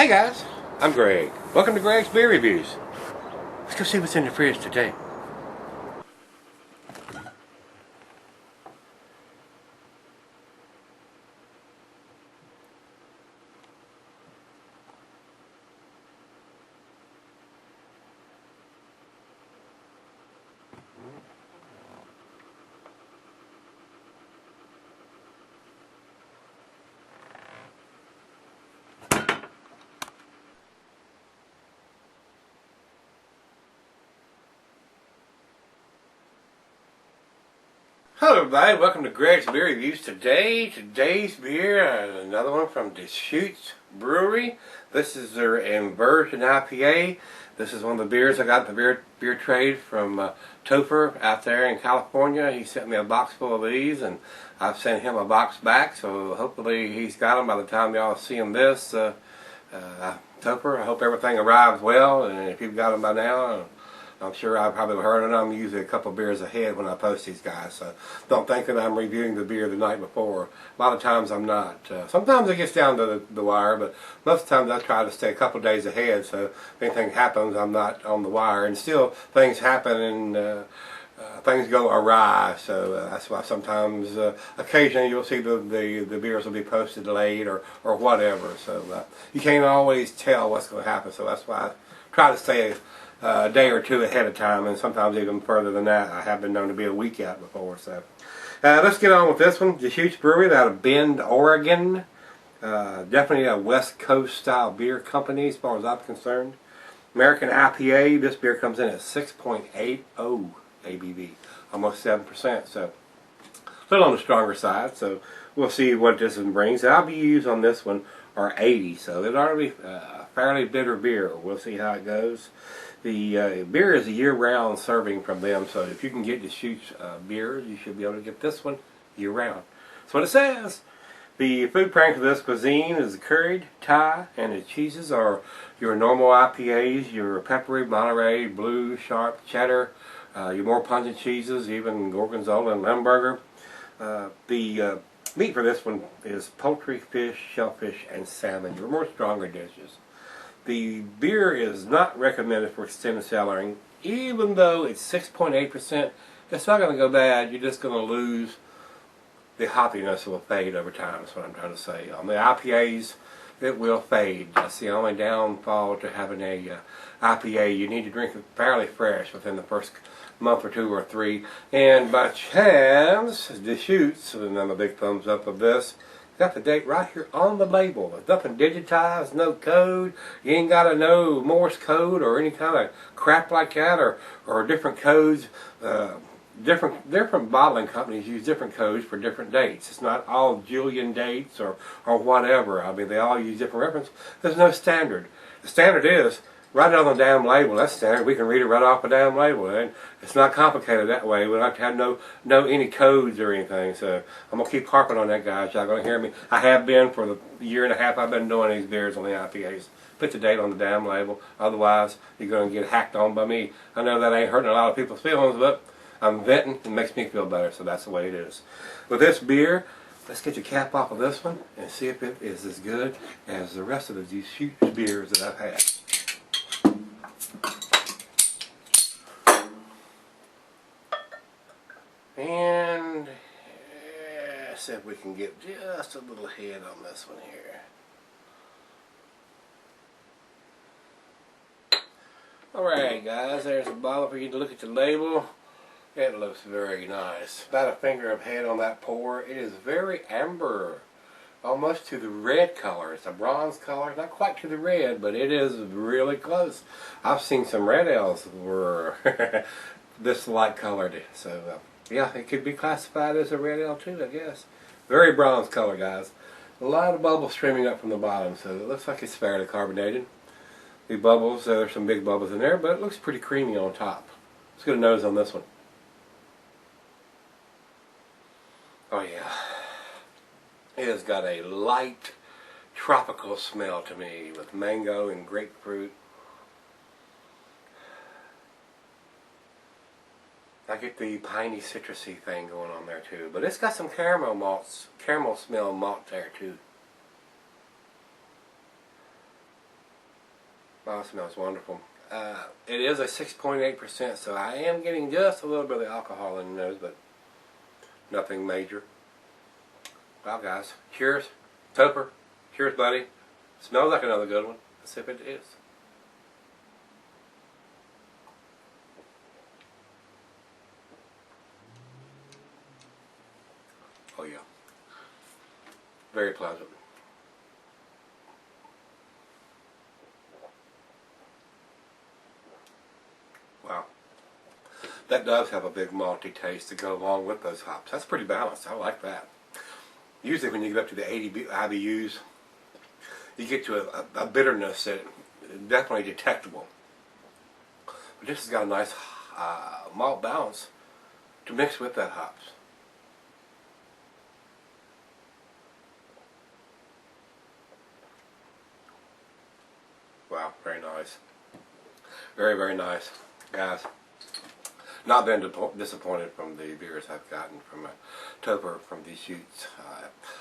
Hey guys, I'm Greg. Welcome to Greg's Beer Reviews. Let's go see what's in the fridge today. Hello everybody, welcome to Greg's Beer Reviews. Today's beer, another one from Deschutes Brewery. This is their Inversion IPA. This is one of the beers I got in the beer trade from Topher out there in California. He sent me a box full of these and I've sent him a box back, so hopefully he's got them by the time y'all see him this. Topher, I hope everything arrives well, and if you've got them by now, I'm sure I've probably heard of them. I'm usually a couple beers ahead when I post these guys, so don't think that I'm reviewing the beer the night before. A lot of times I'm not. Sometimes it gets down to the wire, but most of the times I try to stay a couple days ahead, so if anything happens, I'm not on the wire. And still, things happen and things go awry, so that's why sometimes, occasionally you'll see the beers will be posted late or whatever. So you can't always tell what's going to happen, so that's why I try to stay a day or two ahead of time, and sometimes even further than that. I have been known to be a week out before. So let's get on with this one. Deschutes Brewery out of Bend, Oregon. Definitely a West Coast style beer company as far as I'm concerned. American IPA. This beer comes in at 6.80 ABV, almost 7%. So a little on the stronger side. So we'll see what this one brings. The IBUs on this one are 80, so it ought to be a fairly bitter beer. We'll see how it goes. The beer is a year-round serving from them, so if you can get Deschutes beers, you should be able to get this one year-round. That's what it says. The food pairing for this cuisine is curried, Thai, and the cheeses are your normal IPAs, your peppery, Monterey, blue, sharp, cheddar, your more pungent cheeses, even Gorgonzola and Limburger. The meat for this one is poultry, fish, shellfish, and salmon, your more stronger dishes. The beer is not recommended for extended cellaring. Even though it's 6.8%, it's not going to go bad. You're just going to lose the hoppiness. Will fade over time, is what I'm trying to say. On the IPAs, it will fade. That's the only downfall to having a IPA. You need to drink it fairly fresh within the first month or two or three. And by chance, Deschutes, and I'm a big thumbs up of this, got the date right here on the label. There's nothing digitized, no code. You ain't got to know Morse code or any kind of crap like that, or different codes. Different bottling companies use different codes for different dates. It's not all Julian dates or whatever. I mean, they all use different reference. There's no standard. The standard is right on the damn label. That's standard. We can read it right off the damn label. And it's not complicated that way. We don't have to have no any codes or anything. So I'm going to keep harping on that, guys. Y'all going to hear me. I have been for the year and a half I've been doing these beers on the IPAs. Put the date on the damn label. Otherwise, you're going to get hacked on by me. I know that ain't hurting a lot of people's feelings, but I'm venting. It makes me feel better, so that's the way it is. With this beer, let's get your cap off of this one and see if it is as good as the rest of the Deschutes beers that I've had. And see if we can get just a little head on this one here. Alright guys, there's a bottle for you to look at the label. It looks very nice. About a finger of head on that pour. It is very amber, almost to the red color. It's a bronze color, not quite to the red, but it is really close. I've seen some red ales that were this light colored. So yeah, it could be classified as a red ale too, I guess. Very bronze color, guys. A lot of bubbles streaming up from the bottom, so it looks like it's fairly carbonated. The bubbles, there's some big bubbles in there, but it looks pretty creamy on top. Let's get a nose on this one. Oh yeah, it has got a light tropical smell to me with mango and grapefruit. I get the piney citrusy thing going on there too, but it's got some caramel smell malt there too. Wow, it smells wonderful. It is a 6.8%, so I am getting just a little bit of alcohol in the nose, but nothing major. Wow, guys. Cheers. Topper. Cheers, buddy. Smells like another good one. Let's see if it is. Oh, yeah. Very pleasant. Wow. That does have a big malty taste to go along with those hops. That's pretty balanced. I like that. Usually when you get up to the 80 IBUs, you get to a bitterness that is definitely detectable. But this has got a nice malt balance to mix with that hops. Wow, very nice. Very, very nice. Guys, not been disappointed from the beers I've gotten from a Topper from Deschutes.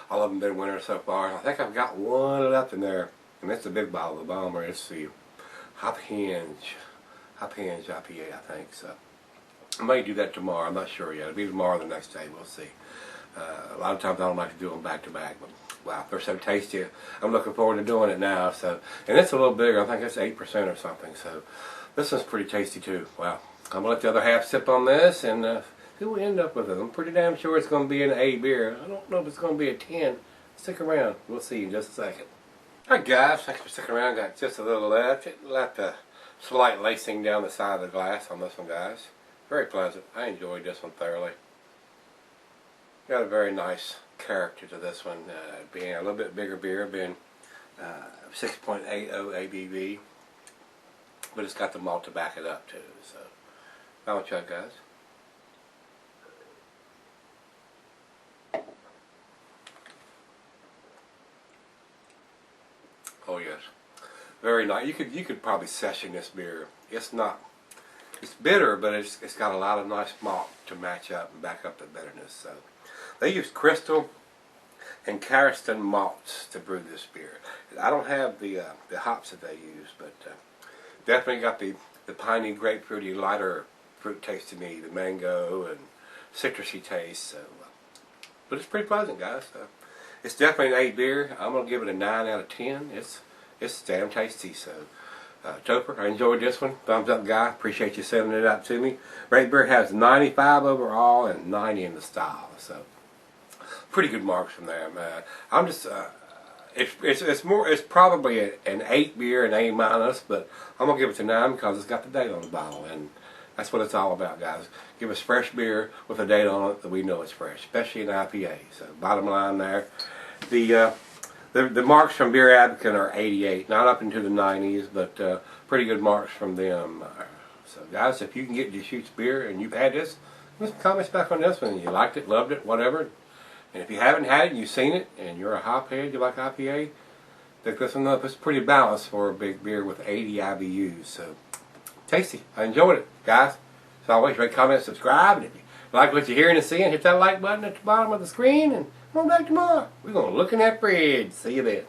All of them been winners so far. I think I've got one left in there, and it's a big bottle of the Bomber. It's the Hop Hinge IPA, I think. So I may do that tomorrow. I'm not sure yet. It'll be tomorrow or the next day. We'll see. A lot of times I don't like to do them back to back, but wow, they're so tasty. I'm looking forward to doing it now. So, and it's a little bigger. I think it's 8% or something. So this one's pretty tasty too. Wow. I'm going to let the other half sip on this and see what we end up with it. I'm pretty damn sure it's going to be an A beer. I don't know if it's going to be a 10. Stick around. We'll see in just a second. Alright guys, thanks for sticking around. Got just a little left. It left a slight lacing down the side of the glass on this one, guys. Very pleasant. I enjoyed this one thoroughly. Got a very nice character to this one. Being a little bit bigger beer, being 6.80 ABV. But it's got the malt to back it up too. So, I'll chug, guys. Oh yes, very nice. You could probably session this beer. It's bitter, but it's got a lot of nice malt to match up and back up the bitterness. So they use Crystal and Cariston malts to brew this beer. I don't have the hops that they use, but definitely got the piney, grapefruity, lighter fruit taste to me, the mango and citrusy taste. So, but it's pretty pleasant, guys. It's definitely an 8 beer. I'm gonna give it a 9 out of 10. It's damn tasty. So, Topper, I enjoyed this one. Thumbs up, guy. Appreciate you sending it out to me. Great Beer has 95 overall and 90 in the style. So, pretty good marks from them. I'm just. It's probably an 8 beer, an A minus, but I'm gonna give it a 9 because it's got the date on the bottle, and that's what it's all about, guys. Give us fresh beer with a date on it that we know it's fresh, especially an IPA. So bottom line there, the marks from Beer Advocate are 88, not up into the 90s, but pretty good marks from them. So guys, if you can get Deschutes beer and you've had this, leave some comments back on this one. You liked it, loved it, whatever. And if you haven't had it and you've seen it and you're a hophead, you like IPA, pick this one up. It's pretty balanced for a big beer with 80 IBUs. So, tasty. I enjoyed it, guys. As always, rate, comment, subscribe. And if you like what you're hearing and seeing, hit that like button at the bottom of the screen. And come on back tomorrow. We're going to look in that fridge. See you then.